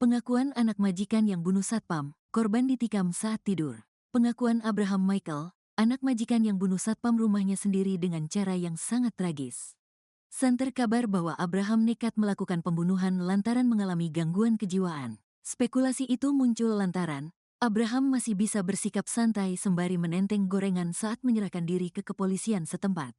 Pengakuan anak majikan yang bunuh satpam, korban ditikam saat tidur. Pengakuan Abraham Michael, anak majikan yang bunuh satpam rumahnya sendiri dengan cara yang sangat tragis. Santer kabar bahwa Abraham nekat melakukan pembunuhan lantaran mengalami gangguan kejiwaan. Spekulasi itu muncul lantaran Abraham masih bisa bersikap santai sembari menenteng gorengan saat menyerahkan diri ke kepolisian setempat.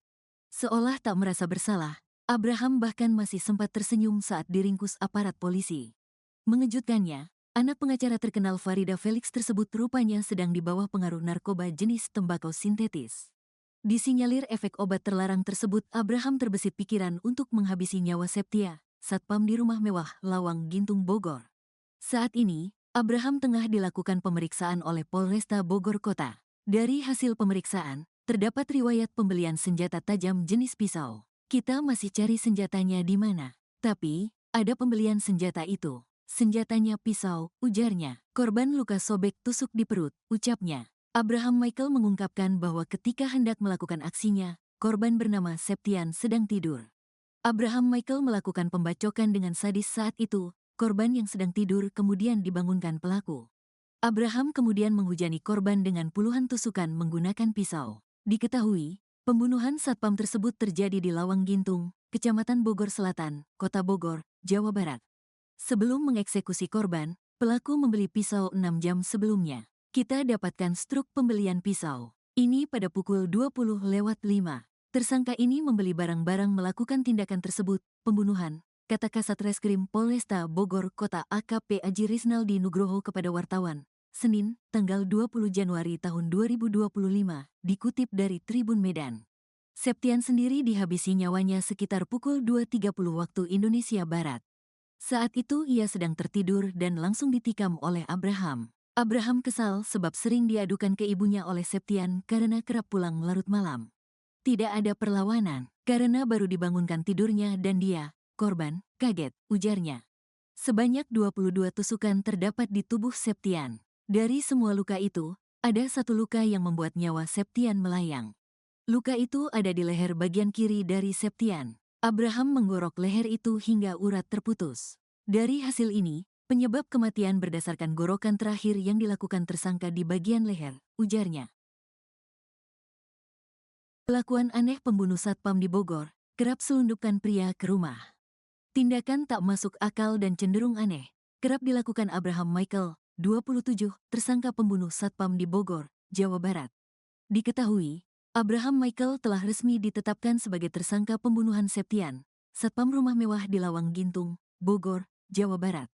Seolah tak merasa bersalah, Abraham bahkan masih sempat tersenyum saat diringkus aparat polisi. Mengejutkannya, anak pengacara terkenal Farida Felix tersebut rupanya sedang di bawah pengaruh narkoba jenis tembakau sintetis. Disinyalir efek obat terlarang tersebut, Abraham terbesit pikiran untuk menghabisi nyawa Septia, satpam di rumah mewah Lawang Gintung Bogor. Saat ini, Abraham tengah dilakukan pemeriksaan oleh Polresta Bogor Kota. Dari hasil pemeriksaan, terdapat riwayat pembelian senjata tajam jenis pisau. Kita masih cari senjatanya di mana. Tapi, ada pembelian senjata itu. Senjatanya pisau, ujarnya. Korban luka sobek tusuk di perut, ucapnya. Abraham Michael mengungkapkan bahwa ketika hendak melakukan aksinya, korban bernama Septian sedang tidur. Abraham Michael melakukan pembacokan dengan sadis saat itu, korban yang sedang tidur kemudian dibangunkan pelaku. Abraham kemudian menghujani korban dengan puluhan tusukan menggunakan pisau. Diketahui, pembunuhan satpam tersebut terjadi di Lawang Gintung, Kecamatan Bogor Selatan, Kota Bogor, Jawa Barat. Sebelum mengeksekusi korban, pelaku membeli pisau 6 jam sebelumnya. Kita dapatkan struk pembelian pisau. Ini pada pukul 20:05. Tersangka ini membeli barang-barang melakukan tindakan tersebut, pembunuhan, kata Kasat Reskrim Polresta Bogor Kota AKP Aji Risnaldi Nugroho kepada wartawan, Senin, tanggal 20 Januari tahun 2025, dikutip dari Tribun Medan. Septian sendiri dihabisi nyawanya sekitar pukul 2.30 waktu Indonesia Barat. Saat itu ia sedang tertidur dan langsung ditikam oleh Abraham. Abraham kesal sebab sering diadukan ke ibunya oleh Septian karena kerap pulang larut malam. Tidak ada perlawanan, karena baru dibangunkan tidurnya dan dia, korban, kaget, ujarnya. Sebanyak 22 tusukan terdapat di tubuh Septian. Dari semua luka itu, ada satu luka yang membuat nyawa Septian melayang. Luka itu ada di leher bagian kiri dari Septian. Abraham menggorok leher itu hingga urat terputus. Dari hasil ini, penyebab kematian berdasarkan gorokan terakhir yang dilakukan tersangka di bagian leher, ujarnya. Kelakuan aneh pembunuh satpam di Bogor, kerap selundupkan pria ke rumah. Tindakan tak masuk akal dan cenderung aneh, kerap dilakukan Abraham Michael, 27, tersangka pembunuh satpam di Bogor, Jawa Barat. Diketahui, Abraham Michael telah resmi ditetapkan sebagai tersangka pembunuhan Septian, satpam rumah mewah di Lawang Gintung, Bogor, Jawa Barat.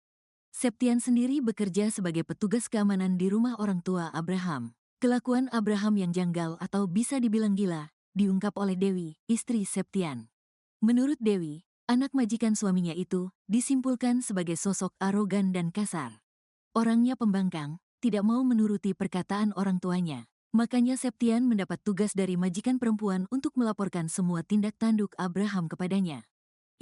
Septian sendiri bekerja sebagai petugas keamanan di rumah orang tua Abraham. Kelakuan Abraham yang janggal atau bisa dibilang gila, diungkap oleh Dewi, istri Septian. Menurut Dewi, anak majikan suaminya itu disimpulkan sebagai sosok arogan dan kasar. Orangnya pembangkang, tidak mau menuruti perkataan orang tuanya. Makanya Septian mendapat tugas dari majikan perempuan untuk melaporkan semua tindak tanduk Abraham kepadanya.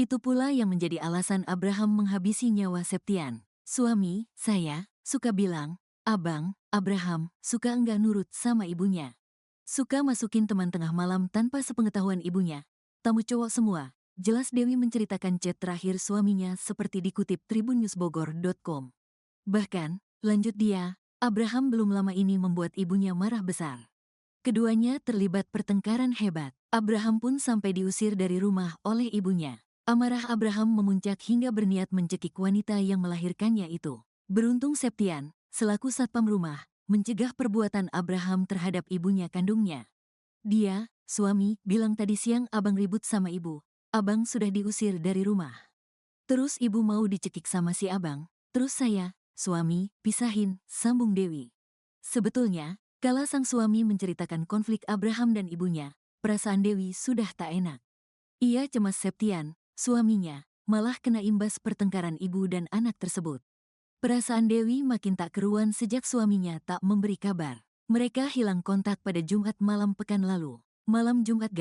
Itu pula yang menjadi alasan Abraham menghabisi nyawa Septian. Suami, saya, suka bilang, abang, Abraham, suka enggak nurut sama ibunya. Suka masukin teman tengah malam tanpa sepengetahuan ibunya. Tamu cowok semua, jelas Dewi menceritakan chat terakhir suaminya seperti dikutip tribunnewsbogor.com. Bahkan, lanjut dia, Abraham belum lama ini membuat ibunya marah besar. Keduanya terlibat pertengkaran hebat. Abraham pun sampai diusir dari rumah oleh ibunya. Amarah Abraham memuncak hingga berniat mencekik wanita yang melahirkannya itu. Beruntung Septian, selaku satpam rumah, mencegah perbuatan Abraham terhadap ibunya kandungnya. Dia, suami, bilang tadi siang abang ribut sama ibu. Abang sudah diusir dari rumah. Terus ibu mau dicekik sama si abang. Terus saya, suami, pisahin, sambung Dewi. Sebetulnya, kala sang suami menceritakan konflik Abraham dan ibunya, perasaan Dewi sudah tak enak. Ia cemas Septian, suaminya, malah kena imbas pertengkaran ibu dan anak tersebut. Perasaan Dewi makin tak keruan sejak suaminya tak memberi kabar. Mereka hilang kontak pada Jumat malam pekan lalu. Malam Jumat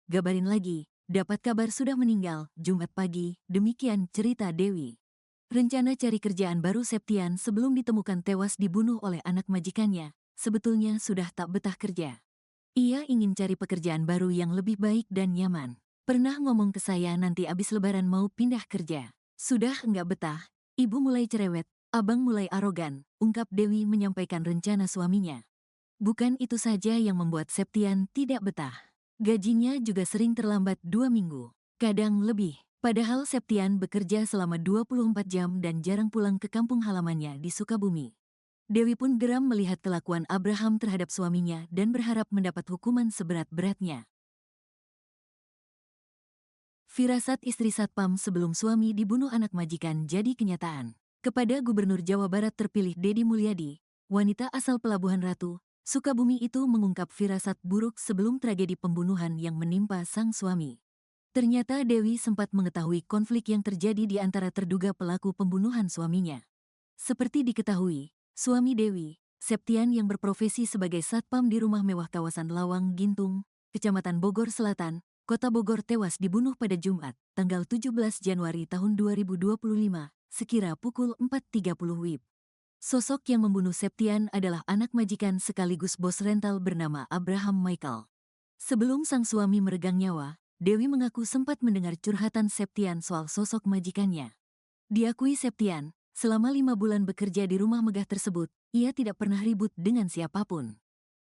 gabarin lagi, dapat kabar sudah meninggal, Jumat pagi, demikian cerita Dewi. Rencana cari kerjaan baru Septian sebelum ditemukan tewas dibunuh oleh anak majikannya, sebetulnya sudah tak betah kerja. Ia ingin cari pekerjaan baru yang lebih baik dan nyaman. Pernah ngomong ke saya nanti abis lebaran mau pindah kerja. Sudah enggak betah, Ibu mulai cerewet, abang mulai arogan, ungkap Dewi menyampaikan rencana suaminya. Bukan itu saja yang membuat Septian tidak betah. Gajinya juga sering terlambat 2 minggu, kadang lebih. Padahal Septian bekerja selama 24 jam dan jarang pulang ke kampung halamannya di Sukabumi. Dewi pun geram melihat kelakuan Abraham terhadap suaminya dan berharap mendapat hukuman seberat-beratnya. Firasat istri Satpam sebelum suami dibunuh anak majikan jadi kenyataan. Kepada Gubernur Jawa Barat terpilih Deddy Mulyadi, wanita asal Pelabuhan Ratu, Sukabumi itu mengungkap firasat buruk sebelum tragedi pembunuhan yang menimpa sang suami. Ternyata Dewi sempat mengetahui konflik yang terjadi di antara terduga pelaku pembunuhan suaminya. Seperti diketahui, suami Dewi, Septian yang berprofesi sebagai satpam di rumah mewah kawasan Lawang Gintung, Kecamatan Bogor Selatan, Kota Bogor tewas dibunuh pada Jumat, tanggal 17 Januari tahun 2025, sekira pukul 4.30 WIB. Sosok yang membunuh Septian adalah anak majikan sekaligus bos rental bernama Abraham Michael. Sebelum sang suami meregang nyawa, Dewi mengaku sempat mendengar curhatan Septian soal sosok majikannya. Diakui Septian, selama 5 bulan bekerja di rumah megah tersebut, ia tidak pernah ribut dengan siapapun.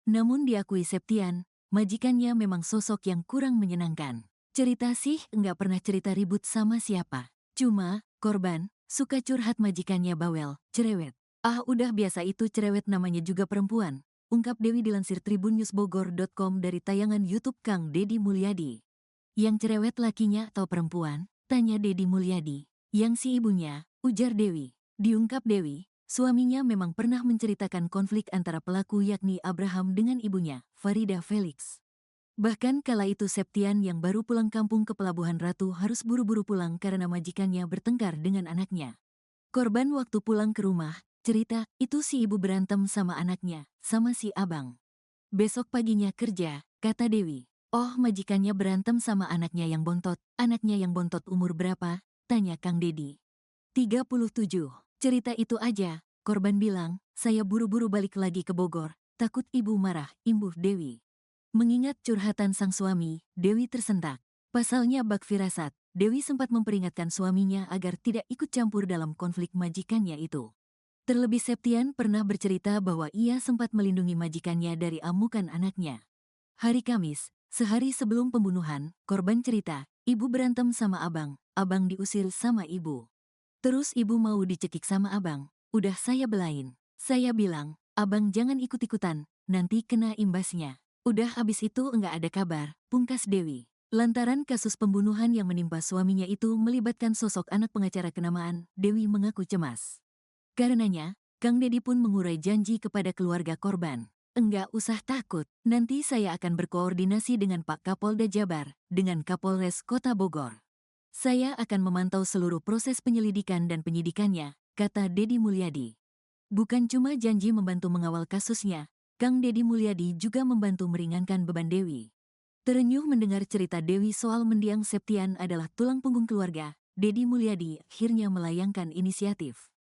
Namun diakui Septian, majikannya memang sosok yang kurang menyenangkan. Cerita sih enggak pernah cerita ribut sama siapa. Cuma, korban, suka curhat majikannya bawel, cerewet. Ah udah biasa itu cerewet namanya juga perempuan, ungkap Dewi dilansir tribunnewsbogor.com dari tayangan YouTube Kang Deddy Mulyadi. Yang cerewet lakinya atau perempuan? Tanya Deddy Mulyadi. Yang si ibunya, ujar Dewi. Diungkap Dewi, suaminya memang pernah menceritakan konflik antara pelaku yakni Abraham dengan ibunya, Farida Felix. Bahkan kala itu Septian yang baru pulang kampung ke Pelabuhan Ratu harus buru-buru pulang karena majikannya bertengkar dengan anaknya. Korban waktu pulang ke rumah, cerita, itu si ibu berantem sama anaknya, sama si abang. Besok paginya kerja, kata Dewi. Oh majikannya berantem sama anaknya yang bontot umur berapa? Tanya Kang Deddy. 37. Cerita itu aja, korban bilang, saya buru-buru balik lagi ke Bogor, takut ibu marah, imbuh Dewi. Mengingat curhatan sang suami, Dewi tersentak. Pasalnya bak firasat, Dewi sempat memperingatkan suaminya agar tidak ikut campur dalam konflik majikannya itu. Terlebih Septian pernah bercerita bahwa ia sempat melindungi majikannya dari amukan anaknya. Hari Kamis, sehari sebelum pembunuhan, korban cerita, ibu berantem sama abang diusir sama ibu. Terus ibu mau dicekik sama abang, udah saya belain. Saya bilang, abang jangan ikut-ikutan, nanti kena imbasnya. Udah habis itu enggak ada kabar, pungkas Dewi. Lantaran kasus pembunuhan yang menimpa suaminya itu melibatkan sosok anak pengacara kenamaan, Dewi mengaku cemas. Karenanya, Kang Deddy pun mengurai janji kepada keluarga korban. Enggak usah takut, nanti saya akan berkoordinasi dengan Pak Kapolda Jabar, dengan Kapolres Kota Bogor. Saya akan memantau seluruh proses penyelidikan dan penyidikannya, kata Deddy Mulyadi. Bukan cuma janji membantu mengawal kasusnya, Kang Deddy Mulyadi juga membantu meringankan beban Dewi. Terenyuh mendengar cerita Dewi soal mendiang Septian adalah tulang punggung keluarga, Deddy Mulyadi akhirnya melayangkan inisiatif.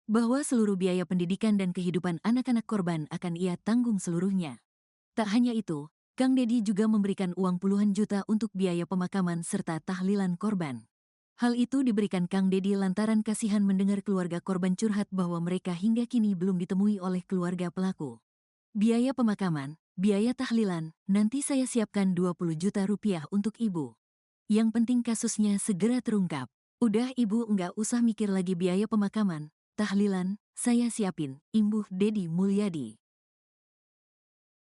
Bahwa seluruh biaya pendidikan dan kehidupan anak-anak korban akan ia tanggung seluruhnya. Tak hanya itu, Kang Deddy juga memberikan uang puluhan juta untuk biaya pemakaman serta tahlilan korban. Hal itu diberikan Kang Deddy lantaran kasihan mendengar keluarga korban curhat bahwa mereka hingga kini belum ditemui oleh keluarga pelaku. Biaya pemakaman, biaya tahlilan, nanti saya siapkan 20 juta rupiah untuk ibu. Yang penting kasusnya segera terungkap. Udah ibu enggak usah mikir lagi biaya pemakaman, tahlilan, saya siapin, imbuh Deddy Mulyadi.